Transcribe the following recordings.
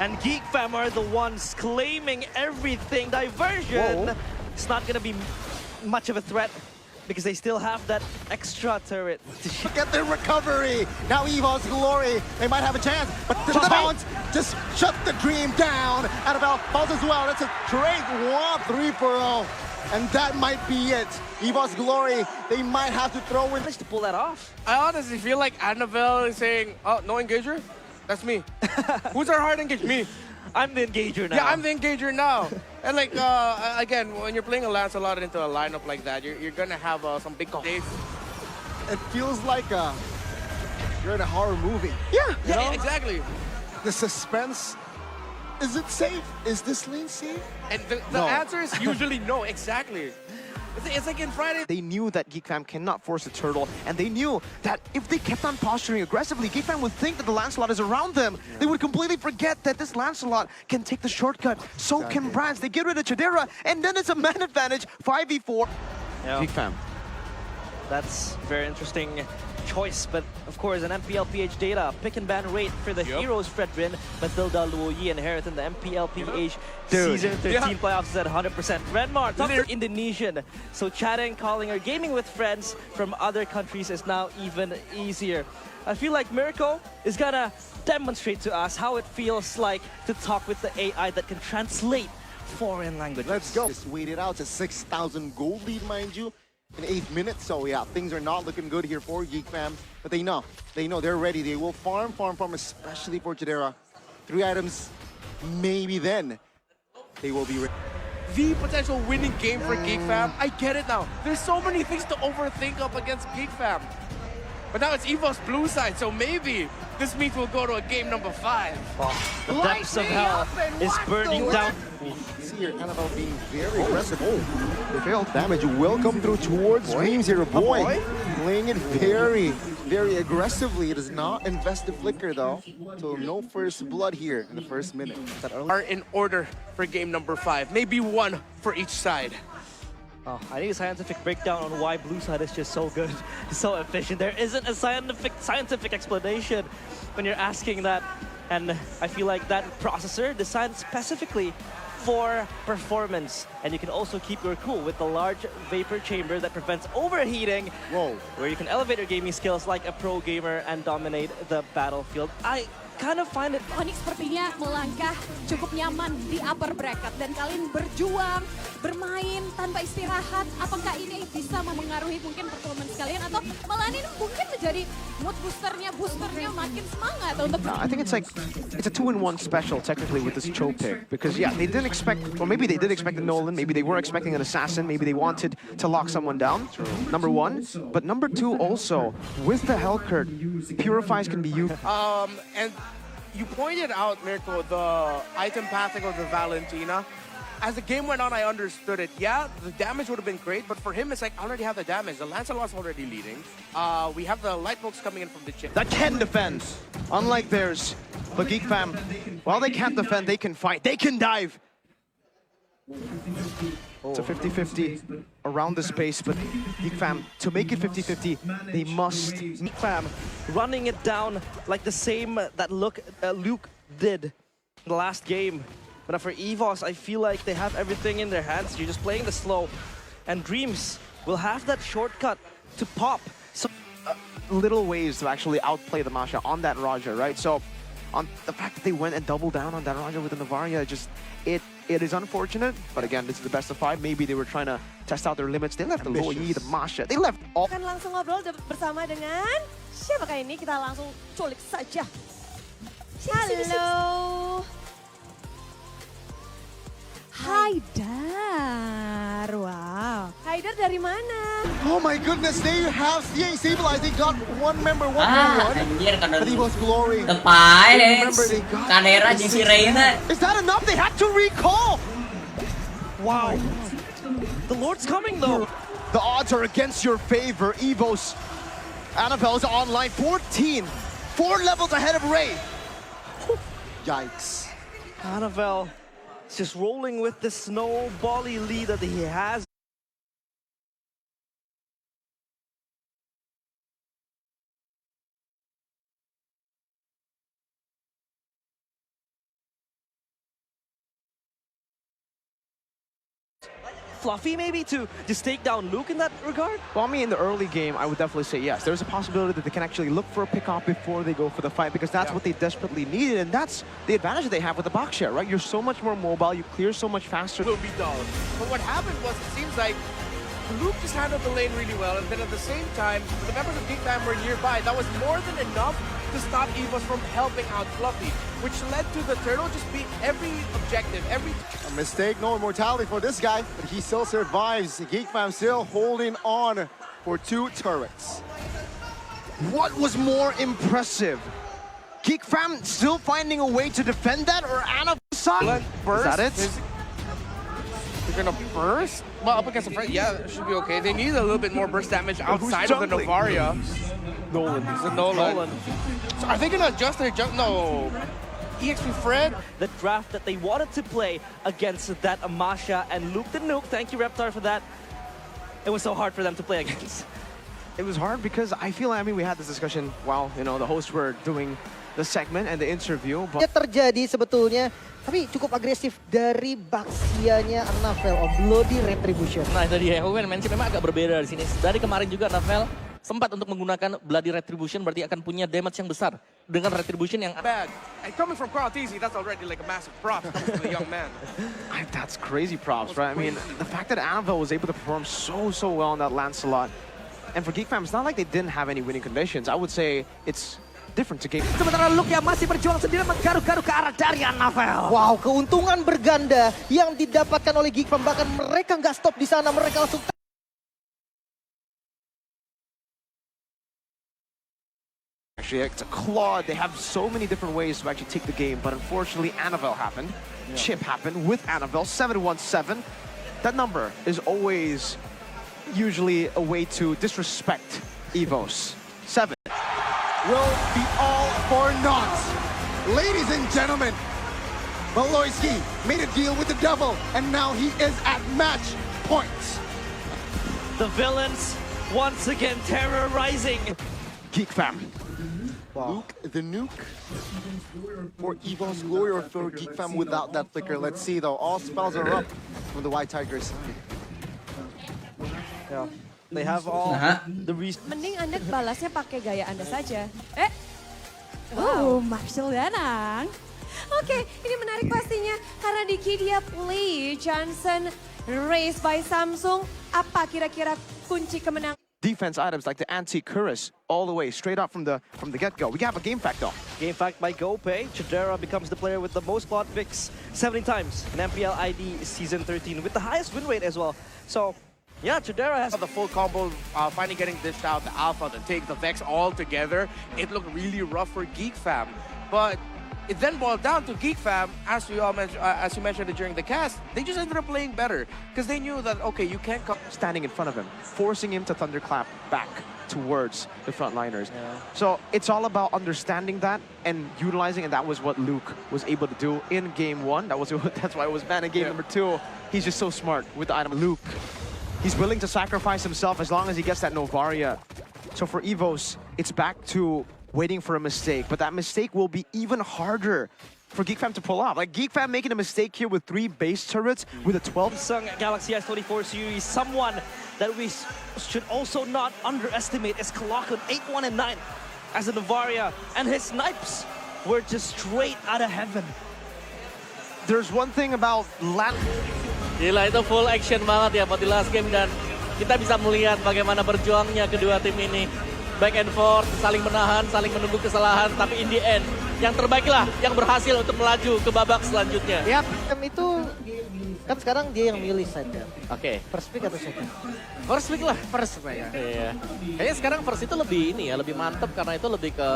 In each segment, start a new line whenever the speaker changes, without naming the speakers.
And Geek Fam are the ones claiming everything. Diversion,
Whoa.
it's not gonna be much of a threat because they still have that extra turret.
Look at their recovery. Now Evo's Glory, they might have a chance, but the bounce just shut the dream down. Annabelle falls as well. That's a great 1-3-0. And that might be it. Evo's Glory, they might have to throw in.
Managed to pull that off.
I honestly feel like Annabelle is saying, oh, no engager? That's me. Who's our hard engage? Me.
I'm the engager now.
Yeah, I'm the engager now. And like, again, when you're playing a Lancelot into a lineup like that, you're gonna have some big days.
It feels like you're in a horror movie.
Yeah,
You know?
exactly.
The suspense. Is it safe? Is this lane safe?
And the
No.
answer is usually no, exactly. It's like in Friday.
They knew that Geek Fam cannot force the turtle, and they knew that if they kept on posturing aggressively, Geek Fam would think that the Lancelot is around them. They would completely forget that this Lancelot can take the shortcut. So can Brands. They get rid of Chidera, and then it's a man advantage, 5v4.
Yeah.
Geek Fam.
That's very interesting choice, but of course an MPLPH data pick and ban rate for the heroes Fredrin, Mathilda Luoyi inheriting the MPLPH season 13 playoffs is at 100%. Renmar, top Indonesian, so chatting, calling, or gaming with friends from other countries is now even easier. I feel like Mirko is gonna demonstrate to us how it feels like to talk with the AI that can translate foreign languages.
Let's go. Just wait it out. It's a 6,000 gold lead, mind you, in 8 minutes. So yeah, things are not looking good here for Geek Fam. But they know. They're ready. They will farm, especially for Chidera. 3 items, maybe then they will be ready.
The potential winning game for Geek Fam. I get it now. There's so many things to overthink up against Geek Fam. But now it's Evo's blue side, so maybe this means we'll go to a game number 5.
The depths of hell is burning down.
See here, Annabelle being very aggressive. Oh, they failed. Damage will come through towards Dreams here. Boy, playing it very aggressively. It does not invest the flicker though. So no first blood here in the first minute. That early
Are in order for game number 5. Maybe 1 for each side.
Oh, I need a scientific breakdown on why blue side is just so good, so efficient. There isn't a scientific explanation when you're asking that, and I feel like that processor designed specifically for performance, and you can also keep your cool with the large vapor chamber that prevents overheating.
Whoa.
Where you can elevate your gaming skills like a pro gamer and dominate the battlefield. I kind of find it.
Onyx sepertinya melangkah cukup nyaman di upper bracket dan kalian berjuang, bermain tanpa istirahat. Apakah ini bisa memengaruhi mungkin performance kalian atau malah ini mungkin menjadi mood boosternya makin semangat untuk
I think it's a 2-in-1 special technically with this Cho pick, because yeah, they didn't expect, or maybe they did expect a Nolan, maybe they were expecting an assassin, maybe they wanted to lock someone down. Number 1, but number 2 also with the Hellcurt, Purifies can be used.
And you pointed out, Mirko, the item pathing of the Valentina. As the game went on, I understood it. Yeah, the damage would have been great, but for him, it's like, I already have the damage. The Lancelot's already leading. We have the light pokes coming in from the chip.
That can defend, unlike theirs. But Geek Fam, while they can't defend, they can fight, they can dive. It's a 50-50 around the space, but Geek Fam, to make it 50-50, they must.
Geek Fam running it down like the same that Luke did in the last game. But for EVOS, I feel like they have everything in their hands. You're just playing the slow, and Dreams will have that shortcut to pop. So
little ways to actually outplay the Masha on that Raja, right? So on the fact that they went and doubled down on that Raja with the Navaria, it is unfortunate. But again, this is the best of 5. Maybe they were trying to test out their limits. They left the Luoyi, the Masha. They left all.
Akan langsung ngobrol bersama dengan siapakah ini? Kita langsung culik saja. Halo. Haidar. Wow. Haidar dari mana?
Oh my goodness, there you have CA Stabilize. They got one member, one
Anjir,
But he was Glory.
The Pirates,
Remember, they got
Kadera, JC Reina.
Is that enough? They had to recall.
wow, the Lord's coming though.
The odds are against your favor. Evos, Annabelle's online, 14. 4 levels ahead of Ray.
Yikes.
Annabelle is just rolling with the snowbally lead that he has. Fluffy maybe to just take down Luke in that regard?
Well, I mean, in the early game, I would definitely say yes. There's a possibility that they can actually look for a pick-off before they go for the fight, because that's what they desperately needed, and that's the advantage that they have with the box share, right? You're so much more mobile, you clear so much faster.
Will be dull. But what happened was, it seems like Luke just handled the lane really well, and then at the same time, the members of Geek Fam were nearby. That was more than enough to stop EVOS from helping out Fluffy, which led to the turtle just beat every objective, every...
A mistake, no immortality for this guy, but he still survives. Geek Fam still holding on for 2 turrets.
What was more impressive? Geek Fam still finding a way to defend that, or Anna Sun? Is that it?
They're gonna burst? Well, up against the front, yeah, it should be okay. They need a little bit more burst damage outside of the
jungling?
Novaria.
Nolan.
It's a Nolan. So are they gonna adjust their jump? No. EXP Fred?
The draft that they wanted to play against that Amasha and Luke the Nuke. Thank you, Reptar, for that. It was so hard for them to play against.
It was hard because I feel, I mean, we had this discussion while, you know, the hosts were doing the segment and the interview, but
terjadi sebetulnya, tapi cukup agresif dari Baxianya Navel of Bloody Retribution.
Nah itu dia, aku mention memang agak berbeda di sini. Dari kemarin juga Navel sempat untuk menggunakan Bloody Retribution, berarti akan punya damage yang besar dengan Retribution yang
Bad. And coming from Crowd-TZ, that's already like a massive prop coming from the young man.
that's crazy props, right? I mean, the fact that Annabelle was able to perform so well on that Lancelot, and for Geek Fam, it's not like they didn't have any winning conditions. I would say it's different to Geek Fam.
Sementara Luke yang masih berjuang sendiri menggaruh-garuh ke arah dari Navel. Wow, keuntungan berganda yang didapatkan oleh Geek Fam, bahkan mereka nggak stop di sana, mereka langsung
Actually, it's a Claude. They have so many different ways to actually take the game, but unfortunately, Annabelle happened. Chip happened with Annabelle, 717. That number is always usually a way to disrespect EVOS. 7.
Will be all for naught. Ladies and gentlemen, Maloyski made a deal with the devil, and now he is at match point.
The villains once again terrorizing.
Geek Fam.
Luke the Nuke for EVOS Glory, or for Geek Fam without that flicker. Let's see though, all spells are up from the White Tigers side.
Yeah. They have all the reasons.
Mending Anda balasnya pakai gaya Anda saja.
Marshall Danang. Oke, ini menarik pastinya karena di Kidia play Johnson raised by Samsung. Apa kira-kira kunci kemenangan?
Defense items like the anti-Curus all the way, straight up from the get-go. We have a game fact though.
Game fact by GoPay. Chidera becomes the player with the most quad picks 70 times in MPL ID Season 13 with the highest win rate as well. So, yeah, Chidera has
The full combo finally getting dished out, the Alpha, the Take, the Vex all together. It looked really rough for Geek Fam. But it then boiled down to Geek Fam, as you mentioned it during the cast, they just ended up playing better. Because they knew that, okay, you can't come...
Standing in front of him, forcing him to thunderclap back towards the frontliners. So it's all about understanding that and utilizing, and that was what Luke was able to do in game 1. That's why it was banned in game number 2. He's just so smart with the item. Luke, he's willing to sacrifice himself as long as he gets that Novaria. So for EVOS, it's back to waiting for a mistake, but that mistake will be even harder for Geek Fam to pull off. Like Geek Fam making a mistake here with 3 base turrets with a 12.
Samsung Galaxy S24 series. Someone that we should also not underestimate is Kalakun, 8-1 and 9 as a Novaria, and his snipes were just straight out of heaven.
There's one thing about
gila itu full action banget ya buat di last game, dan kita bisa melihat bagaimana berjuangnya kedua tim ini. Back and forth, saling menahan, saling menunggu kesalahan, tapi in the end, yang terbaiklah yang berhasil untuk melaju ke babak selanjutnya.
ya itu kan sekarang dia yang milih saja.
Oke.
First pick atau second?
First pick lah.
First ya.
Iya. Kayaknya sekarang first itu lebih ini ya, lebih mantep karena itu lebih ke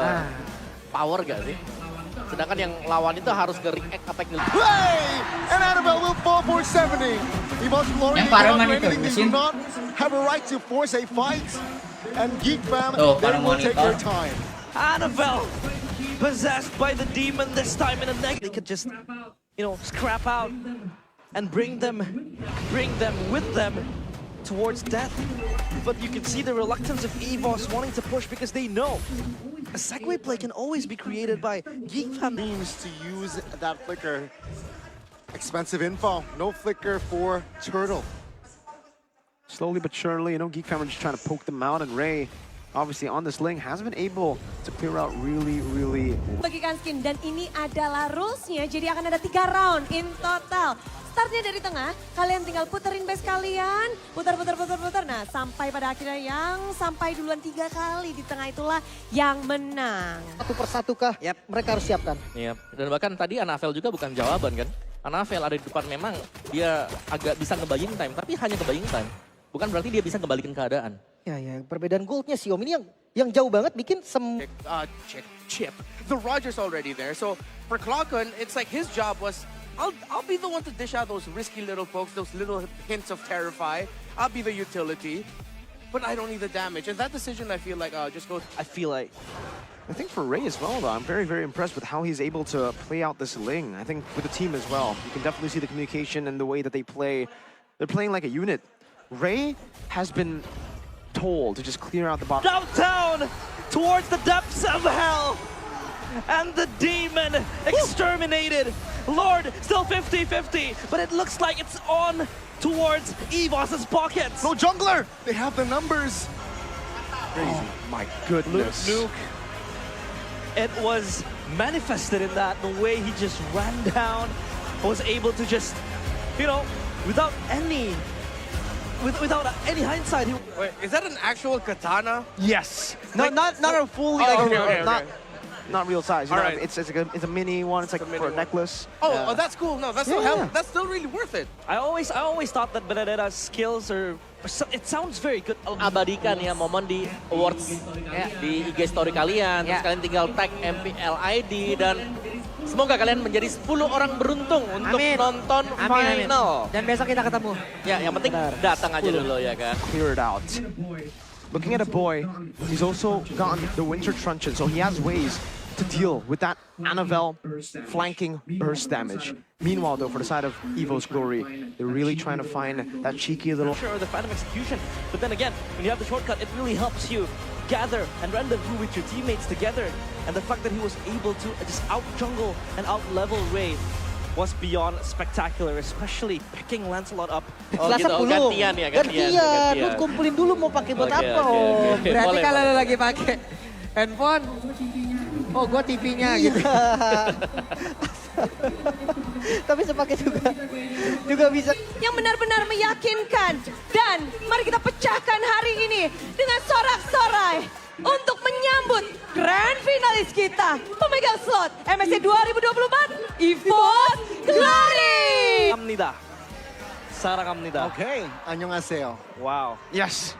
power gak sih? Sedangkan yang lawan itu harus ke react apa yang
Play! And Annabelle will fall for 70. EVOS Glory
Yang Paramon
do
itu,
not have a right to force a fight. And Geek Fam,
Tuh,
they will
Paramon
take
itu.
their time.
Annabelle possessed by the demon this time in a neck. They could just, you know, scrap out and bring them with them towards death. But you can see the reluctance of EVOS wanting to push because they know a segue play can always be created by Geek Fam.
Means to use that flicker Expensive info. No flicker for Turtle.
Slowly but surely, you know, Geek Fam are just trying to poke them out, and Ray, obviously on this lane, has been able to clear out really.
Bagikan skin dan ini adalah rulesnya, jadi akan ada 3 round in total. Startnya dari tengah, kalian tinggal puterin base kalian, putar. Nah, sampai pada akhirnya yang sampai duluan 3 kali di tengah itulah yang menang.
Satu persatu kah? Mereka harus siapkan.
Iya, dan bahkan tadi Anavel juga bukan jawaban kan. Anavel ada di depan, memang dia agak bisa ngebuying time, tapi hanya ngebuying time. Bukan berarti dia bisa ngebalikin keadaan.
Ya, perbedaan goldnya si Om ini yang jauh banget bikin
Chip. The Roger's already there. So for Clockun, it's like his job was, I'll be the one to dish out those risky little pokes, those little hints of Terrify. I'll be the utility, but I don't need the damage. And that decision, I feel like, just go.
I feel like
I think for Ray as well, though, I'm very impressed with how he's able to play out this Ling. I think with the team as well, you can definitely see the communication and the way that they play. They're playing like a unit. Ray has been told to just clear out the bottom.
downtown towards the depths of hell. And the demon exterminated. Lord still 50-50, but it looks like it's on towards EVOS's pockets.
No jungler. They have the numbers.
Oh my goodness.
Nuke. It was manifested in that, the way he just ran down, was able to just, you know, without any hindsight.
Wait, is that an actual katana?
Yes. No, not a fully
okay.
not real size. You
All
know,
right.
it's a mini one. It's like for a necklace.
Oh, that's cool. No, that's
Yeah.
that's still really worth it.
I always thought that Benedetta's skills are, it sounds very good.
Abadikan ya momen di awards di IG story kalian, terus kalian tinggal tag MPL ID, dan semoga kalian menjadi 10 orang beruntung untuk nonton final.
Dan besok kita ketemu.
Ya, yang penting datang aja dulu ya kan.
Clear it out. Looking at a boy, he's also gotten the Winter Truncheon, so he has ways to deal with that Anavel flanking burst damage. Meanwhile, though, for the side of Evo's Glory, they're really trying to find that cheeky little...
Sure, the Phantom Execution, but then again, when you have the shortcut, it really helps you gather and rendezvous with your teammates together. And the fact that he was able to just out-jungle and out-level Ray was beyond spectacular, especially picking Lancelot up.
Oh
Kelas
gitu,
10.
gantian ya, gantian.
Lu kumpulin dulu mau pakai buat apa, Om?
Oke.
Berarti
Boleh,
kalau
boleh.
lu lagi pakai handphone, oh gua TV-nya gitu. Tapi sepakai juga bisa.
Yang benar-benar meyakinkan. Dan mari kita pecahkan hari ini dengan sorak-sorai untuk menyambut grand finalis kita, pemegang slot MSC 2024, EVOS Glory.
Kamnida. Sarah Kamnida.
Okay. 안녕하세요.
Wow.
Yes.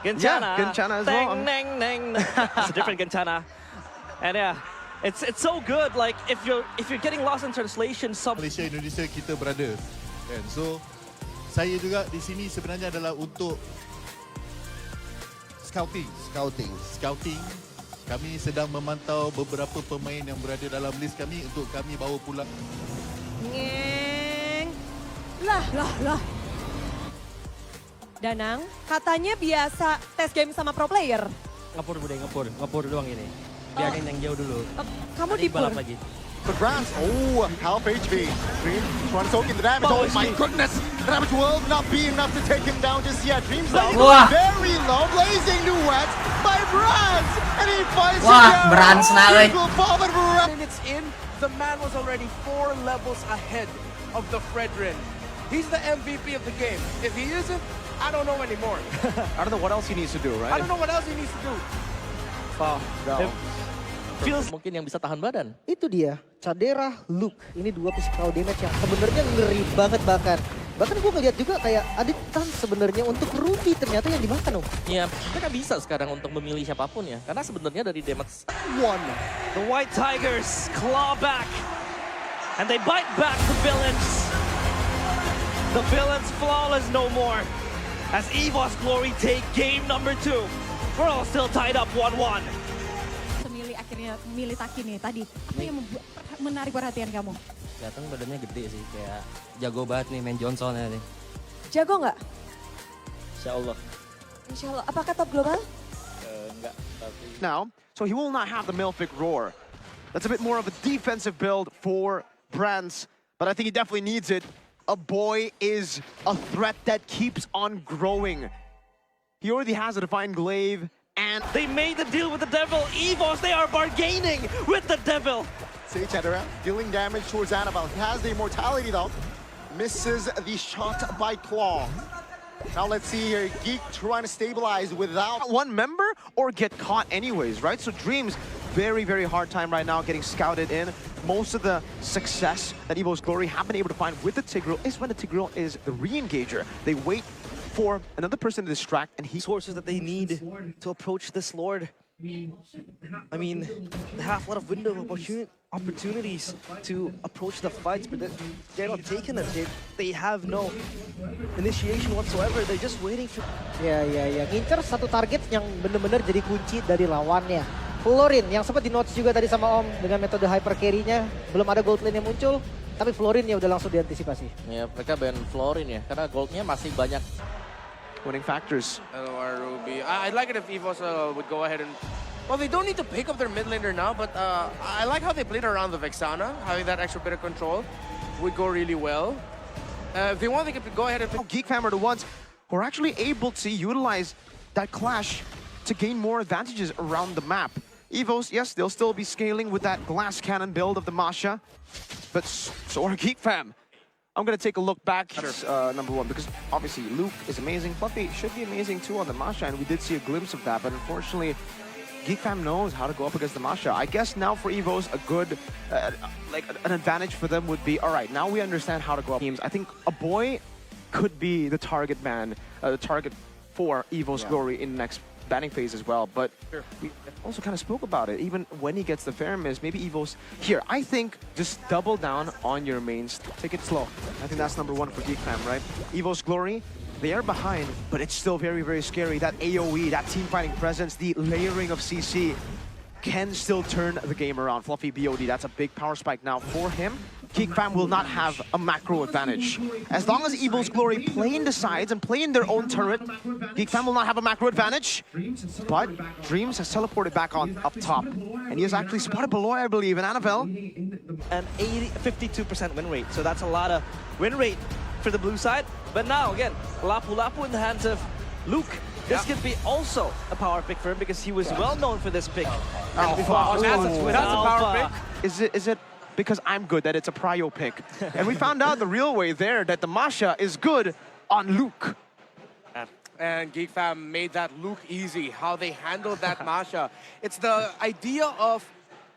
Genchana.
Yeah, Genchana as well.
Neng, neng. It's a different Genchana. And yeah, it's so good. Like if you're getting lost in translation,
Malaysia, Indonesia kita brother. Kan? So saya juga di sini sebenarnya adalah untuk scouting. Kami sedang memantau beberapa pemain yang berada dalam list kami untuk kami bawa pulang.
Ngeng. Lah. Danang, katanya biasa tes game sama pro player.
ngepur doang ini. Biarin yang jauh dulu.
Kamu di pur.
lagi.
Congrats. Oh, half HP. Dream trying to soak in the damage. Oh my goodness. The damage will not be enough to take him down just yet. Dream's down.
Wah.
Very low. Blazing duet by Brands. And he fights
Wah,
it down.
Brands na, eh.
Equal fall, but Brands.
Minutes in, the man was already 4 levels ahead of the Fredrin. He's the MVP of the game. If he isn't, I don't know anymore.
I don't know what else he needs to do,
I
right?
don't know what else he needs to do.
Mungkin yang bisa tahan badan.
Itu dia, Cadera, Luke. Ini 2 physical damage yang sebenarnya ngeri banget bahkan. Bahkan gue ngeliat juga kayak Aditan sebenarnya untuk Ruby ternyata yang dimakan, Om.
Iya, mereka bisa sekarang untuk memilih siapapun ya. Karena sebenarnya dari damage
The White Tigers claw back. And they bite back the villains. The villains flawless no more. As EVOS Glory take game number 2. We're all still tied up 1-1.
Akhirnya milih Taki nih tadi. Apa yang menarik perhatian kamu?
Datang badannya gede sih, kayak jago banget nih main Johnson ya nih.
Jago nggak?
Insya Allah.
Insya Allah. Apakah top global?
Enggak, tapi...
Now, so he will not have the Malefic Roar. That's a bit more of a defensive build for Brands. but I think he definitely needs it. A boy is a threat that keeps on growing. He already has a Divine Glaive, and
They made the deal with the Devil. EVOS, they are bargaining with the Devil.
Sage Hedera dealing damage towards Annabelle. He has the immortality though. Misses the shot by Claw. Now let's see here, Geek trying to stabilize without
one member or get caught anyways, right? So Dreams, very, very hard time right now getting scouted in. Most of the success that EVO's Glory have been able to find with the Tigreal is when the Tigreal is the re-engager. They wait for another person to distract, and he
Sources that they need to approach this Lord. I mean, they have a lot of window of opportunities to approach the fights, but they're not taking it. They have no initiation whatsoever. They're just waiting for...
Ya. Ngincer satu target yang bener-bener jadi kunci dari lawannya. Florin yang sempat di-notes juga tadi sama Om dengan metode hyper carry-nya. Belum ada gold lane yang muncul, tapi Florin ya udah langsung diantisipasi.
Ya, mereka ban Florin ya, karena goldnya masih banyak.
winning factors.
LOR Ruby. I'd like it if EVOS would go ahead and... Well, they don't need to pick up their mid laner now, but I like how they played around the Vexana. Having that extra bit of control would go really well. If they want, they could go ahead and...
Geek Fam are the ones who are actually able to utilize that clash to gain more advantages around the map. EVOS, yes, they'll still be scaling with that glass cannon build of the Masha, but so are Geek Fam. I'm gonna take a look back at number one, because obviously Luke is amazing. Fluffy should be amazing too on the Masha, and we did see a glimpse of that, but unfortunately, Geek Fam knows how to go up against the Masha. I guess now for EVOS, a good, an advantage for them would be, all right, now we understand how to go up teams. I think a boy could be the target man, the target for EVO's Glory in the next banning phase as well, but we also kind of spoke about it. Even when he gets the Faramis, maybe EVO's here. I think just double down on your mains. Take it slow. I think that's number one for Geek Fam, right? EVO's Glory, they are behind, but it's still very, very scary. That AoE, that team fighting presence, the layering of CC can still turn the game around. Fluffy BOD, that's a big power spike now for him. Geek Fam will not have a macro advantage. As long as EVO's Glory play in the sides and play in their own turret, Geek Fam will not have a macro advantage. But Dreams has teleported back on up top. And he has actually spotted Beloy, I believe, and Annabelle.
An 52% win rate, so that's a lot of win rate for the blue side. But now, again, Lapu Lapu in the hands of Luke. This could be also a power pick for him because he was well known for this pick.
That's a power pick.
Is it because I'm good that it's a prio pick? And we found out the real way there that the Masha is good on Luke.
And Geek Fam made that look easy, how they handled that Masha. It's the idea of...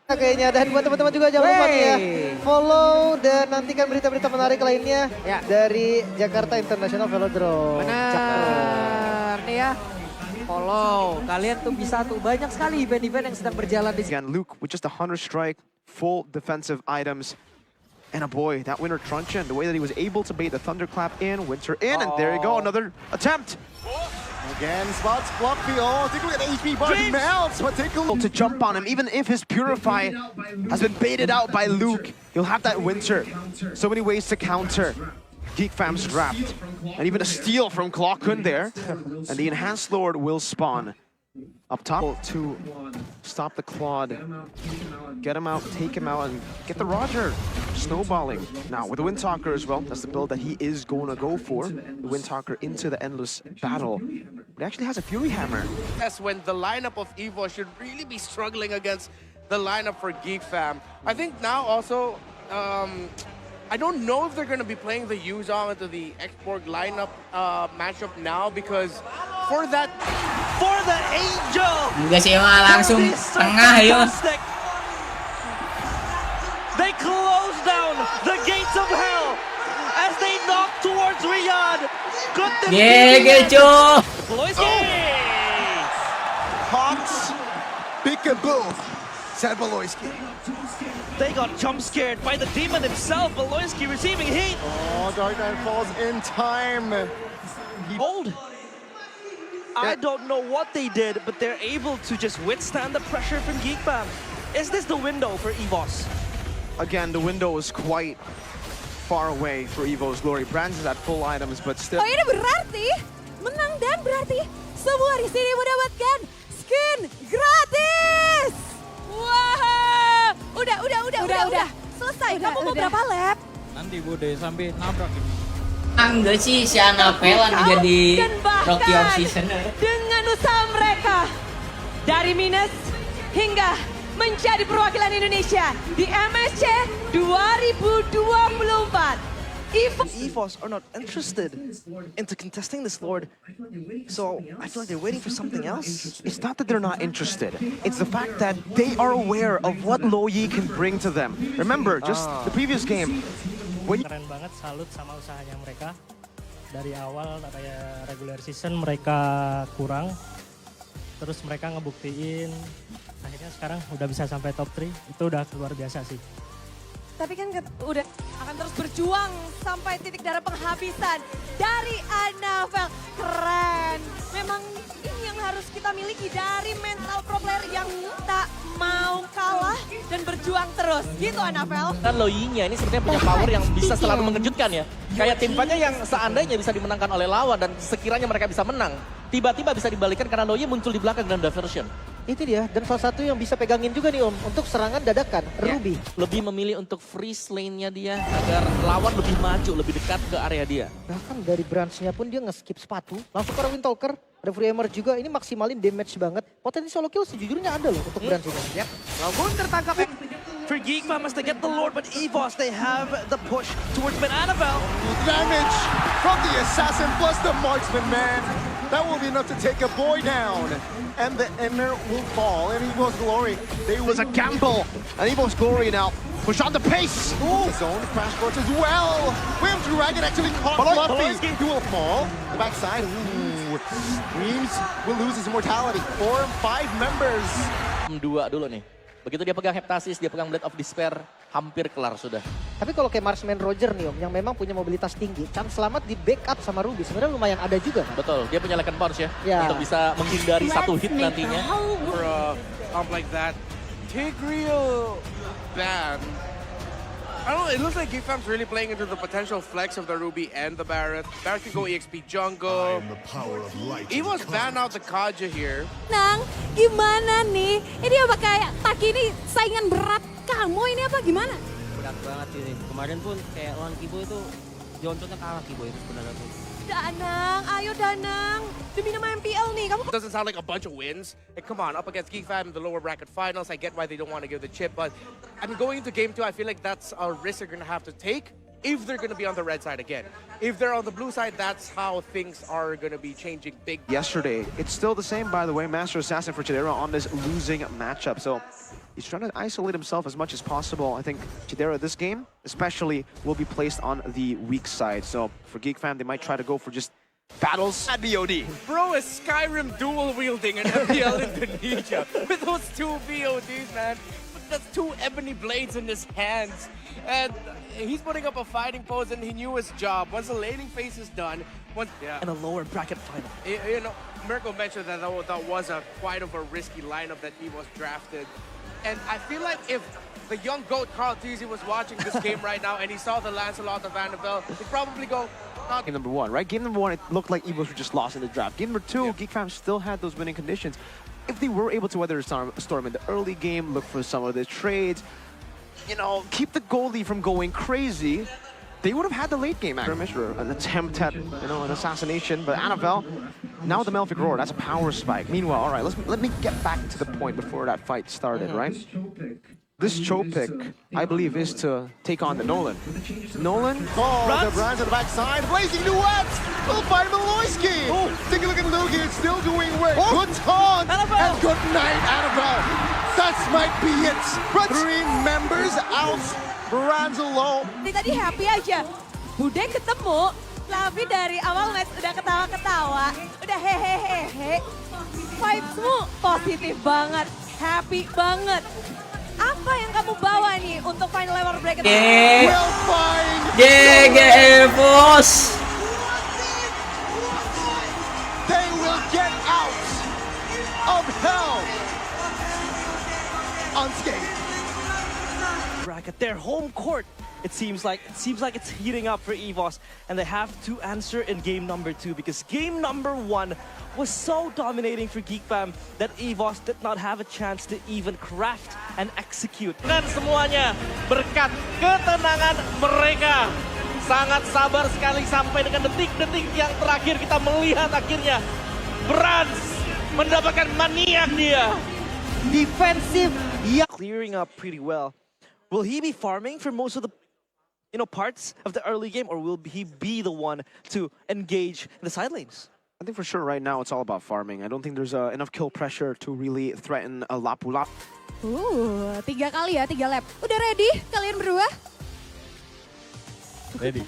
Kayaknya, dan buat teman-teman juga jangan lupa nih ya, follow dan nantikan berita-berita menarik lainnya dari Jakarta International Velodrome.
Benar nih ya, follow. Kalian tuh bisa tuh banyak sekali event-event yang sedang berjalan di sini.
Again, Luke with just a Hunter Strike, full defensive items. And a boy, that Winter Truncheon, the way that he was able to bait the Thunderclap in, Winter in, and there you go, another attempt.
Again, spots Fluffy. Oh, take a look at HP bar melts, but take a look.
To jump on him, even if his Purify has been baited out by Luke, he'll have that Winter. So many ways to counter. Geek Fam's wrapped. And even a steal from Claw Kun there. And the Enhanced Lord will spawn up top to stop the Claude. Get him out, take him out, and get the Roger snowballing. Now, with the Windtalker as well, that's the build that he is going to go for. The Windtalker into the endless battle. But he actually has a Fury Hammer.
That's when the lineup of EVO should really be struggling against the lineup for Geek Fam. I think now also, I don't know if they're going to be playing the Yuzong into the Xborg lineup matchup now because for that...
For the Angel!
Juga sih mah langsung tengah yuk.
They close down the gates of hell as they knock towards Riyadh. Could this
GG cuy.
Beloyski!
Hawks, peekaboo, said Beloyski.
They got jump scared by the demon himself. Beloyski receiving heat.
Oh, Dark Knight falls in time.
Hold. I don't know what they did, but they're able to just withstand the pressure from Geek Fam. Is this the window for EVOS?
Again, the window is quite far away for EVO's Glory. Brands is at full items, but still...
Oh, ini berarti menang dan berarti semua di sini mendapatkan skin gratis. Wah, udah. Selesai. Kamu mau berapa lap?
Nanti Bude sampai nabrak ini.
Enggak sih si Anavelan jadi
Dan
Rookie of
bahkan
Season.
dengan usaha mereka dari minus hingga menjadi perwakilan Indonesia di MSC 2024.
EVOS are not interested into contesting this, Lord. So I feel like they're waiting for something else.
It's not that they're not interested. It's the fact that they are aware of what Loyi can bring to them. Remember, just the previous game.
Keren banget, salut sama usahanya mereka. Dari awal kayak regular season mereka kurang. Terus mereka ngebuktiin akhirnya sekarang udah bisa sampai top 3. Itu udah luar biasa sih.
Tapi kan udah akan terus berjuang sampai titik darah penghabisan dari Anavel. Keren. Memang ini yang harus kita miliki dari mental pro player yang tak mau kalah dan berjuang terus. Gitu Anavel.
Dan Loyi-nya ini sebenarnya punya power yang bisa selalu mengejutkan ya. Kayak tim fight-nya yang seandainya bisa dimenangkan oleh lawan dan sekiranya mereka bisa menang, tiba-tiba bisa dibalikan karena Loyi muncul di belakang dan diversion.
Itu dia, dan salah satu yang bisa pegangin juga nih Om, untuk serangan dadakan, Ruby.
Lebih memilih untuk freeze lane-nya dia agar lawan lebih maju, lebih dekat ke area dia.
Bahkan dari branch-nya pun dia nge-skip sepatu, langsung ke Windtalker. Ada free hammer juga, ini maksimalin damage banget. Potensi solo kill sejujurnya ada loh untuk branch ini.
Yep. Lagun tertangkap. For Geek Fam has to get the Lord, but EVOS, they have the push towards mid Anavel.
Damage from the assassin plus the marksman, man. That will be enough to take a boy down. And the inner will fall. And EVOS Glory, they
It was a gamble. And EVOS Glory now push on the pace.
Ooh. His own crash course as well. William Dragon actually caught Fluffy. He will fall. The backside. Ooh. Reams will lose his immortality. 4, 5 members.
2 dulu nih. Begitu dia pegang Heptasis, dia pegang Blade of Despair, hampir kelar sudah.
Tapi kalau kayak Marksman Roger nih Om, yang memang punya mobilitas tinggi, chance selamat di backup sama Ruby sebenarnya lumayan ada juga kan?
Betul, dia punya Lekan Bounce ya,
Ya.
untuk bisa menghindari satu hit nantinya.
For a comp like that, Tigreal ban. I don't know, it looks like Geekfam's really playing into the potential flex of the Ruby and the Barret. Barret can go EXP jungle. EVOS ban out the Kaja here.
Nang, gimana nih? Ini apa kayak Taki ini saingan berat kamu ini apa gimana?
Berat banget ini. Kemarin pun kayak lawan Kibo itu Johnsonnya kalah Kibo itu sebenarnya tuh.
Danang, ayo Danang. Demi nama MPL nih, kamu
Doesn't sound like a bunch of wins. Like, come on, up against Geekfam in the lower bracket finals. I get why they don't want to give the chip, but I mean, going into game 2, I feel like that's a risk they're going to have to take if they're going to be on the red side again. If they're on the blue side, that's how things are going to be changing big.
Yesterday, it's still the same, by the way, Master Assassin for Chidera on this losing matchup. So he's trying to isolate himself as much as possible. I think Chidera this game, especially, will be placed on the weak side. So for Geek Fam, they might try to go for just battles at VOD.
Bro is Skyrim dual wielding an FPL Indonesia with those 2 VODs, man. That's 2 ebony blades in his hands. And he's putting up a fighting pose and he knew his job. Once the laning phase is done,
In a lower bracket final.
you know, Mirko mentioned that that was a quite of a risky lineup that he was drafted. And I feel like if the young GOAT Carl Teasy was watching this game right now and he saw the Lancelot of Annabelle, he'd probably go,
Game number 1, right? Game number 1, it looked like EVOS were just lost in the draft. Game number 2, Geek Fam still had those winning conditions. If they were able to weather a storm in the early game, look for some of the trades, you know, keep the goalie from going crazy, they would have had the late game skirmish or an attempt at, you know, an assassination. But Anavel, now the Malefic Roar, that's a power spike. Meanwhile, all right, let me get back to the point before that fight started, right? This choke pick, I believe, is to take on the Nolan. Nolan?
Oh, the Brands on the backside. Blazing duets. We'll find Maloyski. Take a look at Luke here. Still doing work. Good taunt. And good night, Annabelle. That might be it. 3 members out. Brands alone.
tadi happy aja. Bude ketemu, Lavi dari awal match udah ketawa-ketawa, udah hehehehe. Vibes-mu positif banget, happy banget. Apa yang kamu bawa nih untuk final level bracket?
We'll find
GG EVOS.
they will get out of hell unscathed.
Bracket, their home court it seems like it's heating up for EVOS, and they have to answer in game number 2 because game number 1 was so dominating for GeekFam that EVOS did not have a chance to even craft and execute.
Dan semuanya berkat ketenangan mereka. Sangat sabar sekali sampai dengan detik-detik yang terakhir kita melihat akhirnya Brans mendapatkan maniak dia.
Defensive,
Clearing up pretty well. Will he be farming for most of the parts of the early game, or will he be the one to engage in the side lanes?
I think for sure right now it's all about farming. I don't think there's enough kill pressure to really threaten a Lapula.
3 kali ya, 3 lap. Udah ready kalian berdua?
Ready.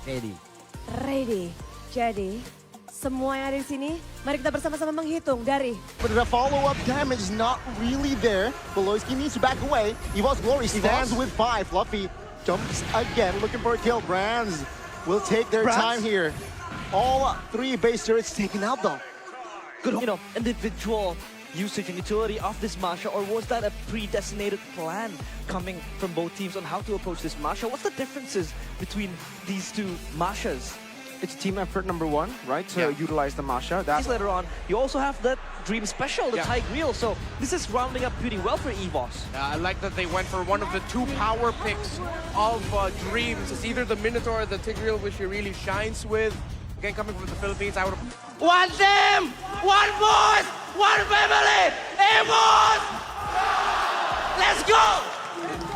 Ready. Jadi, semua yang ada di sini, mari kita bersama-sama menghitung dari...
But the follow-up damage is not really there. Beloyski needs to back away. EVOS Glory stands with 5. Fluffy jumps again, looking for a kill. Brands will take their time here. All 3 base turrets taken out though.
Good, individual usage and utility of this Masha, or was that a predestinated plan coming from both teams on how to approach this Masha? What's the differences between these 2 Mashas?
It's team effort number 1, right? To utilize the Masha. That's
Later on, you also have that Dream Special, the Tigreal, so this is rounding up pretty well for EVOS.
I like that they went for one of the 2 power picks of Dreams. It's either the Minotaur or the Tigreal, which he really shines with. Again, coming from the Philippines, I would have...
One team, one voice, one family, EVOS! Let's go!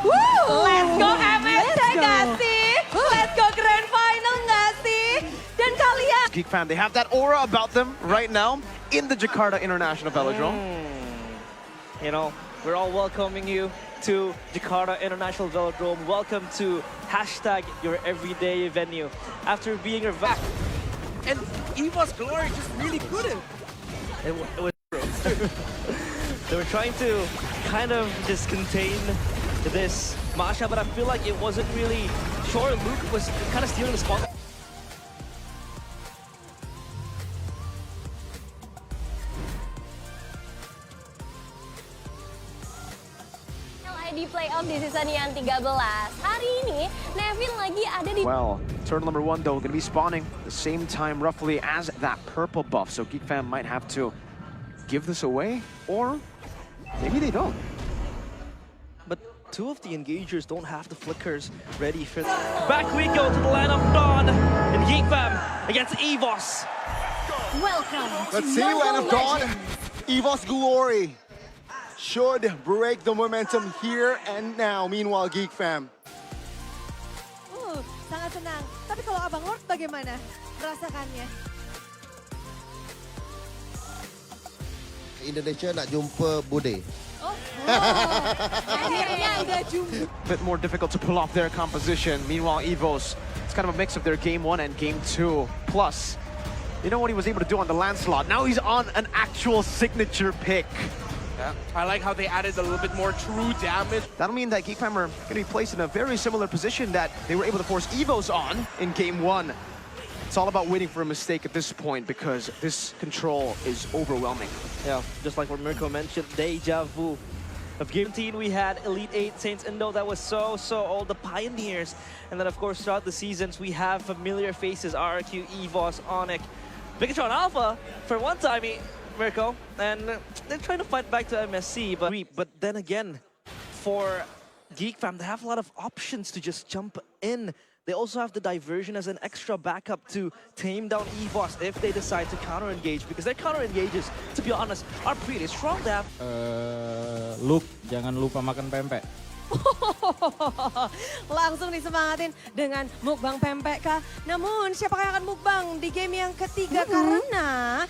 Woo! Let's go MSC nggak sih? Let's go Grand Final nggak sih? Dan kalian...
GeekFam, they have that aura about them right now in the Jakarta International Velodrome.
We're all welcoming you to Jakarta International Velodrome. Welcome to #your everyday venue. After being back.
And EVOS Glory just really couldn't.
It was They were trying to kind of just contain this Masha, but I feel like it wasn't really sure. Luke was kind of stealing the spotlight.
LID Playoff di season yang 13. Hari ini, Nevin lagi ada di...
Well, turtle number 1 though, gonna be spawning the same time roughly as that purple buff. So GeekFam might have to give this away, or maybe they don't.
But 2 of the engagers don't have the flickers ready for this. Back we go to the line of Dawn in GeekFam against EVOS.
Welcome
Let's see, Land of Dawn. EVOS Glory should break the momentum here and now. Meanwhile, GeekFam.
Sangat senang. Tapi kalau Abang Lord bagaimana merasakannya?
Indonesia nak jumpa Bude.
Akhirnya udah jumpa.
Bit more difficult to pull off their composition. Meanwhile, EVOS, it's kind of a mix of their game 1 and game 2. Plus, you know what he was able to do on the Lancelot? Now he's on an actual signature pick.
Yeah. I like how they added a little bit more true damage.
That'll mean that GeekFam are going to be placed in a very similar position that they were able to force EVOS on in game 1. It's all about waiting for a mistake at this point because this control is overwhelming.
Yeah, just like what Mirko mentioned, deja vu. Of game 18, we had Elite 8 Saints Indo that was so old, the Pioneers. And then, of course, throughout the seasons, we have familiar faces, RRQ, EVOS, Onyx, Bigatron Alpha, for one time, Mirko, and they're trying to fight back to MSC, but then again, for GeekFam, they have a lot of options to just jump in. They also have the diversion as an extra backup to tame down EVOS if they decide to counter-engage, because their counter-engages, to be honest, are pretty strong. They have...
Luke, jangan lupa makan pempek.
Langsung disemangatin dengan mukbang pempek kah? Namun siapakah yang akan mukbang di game yang ketiga? Karena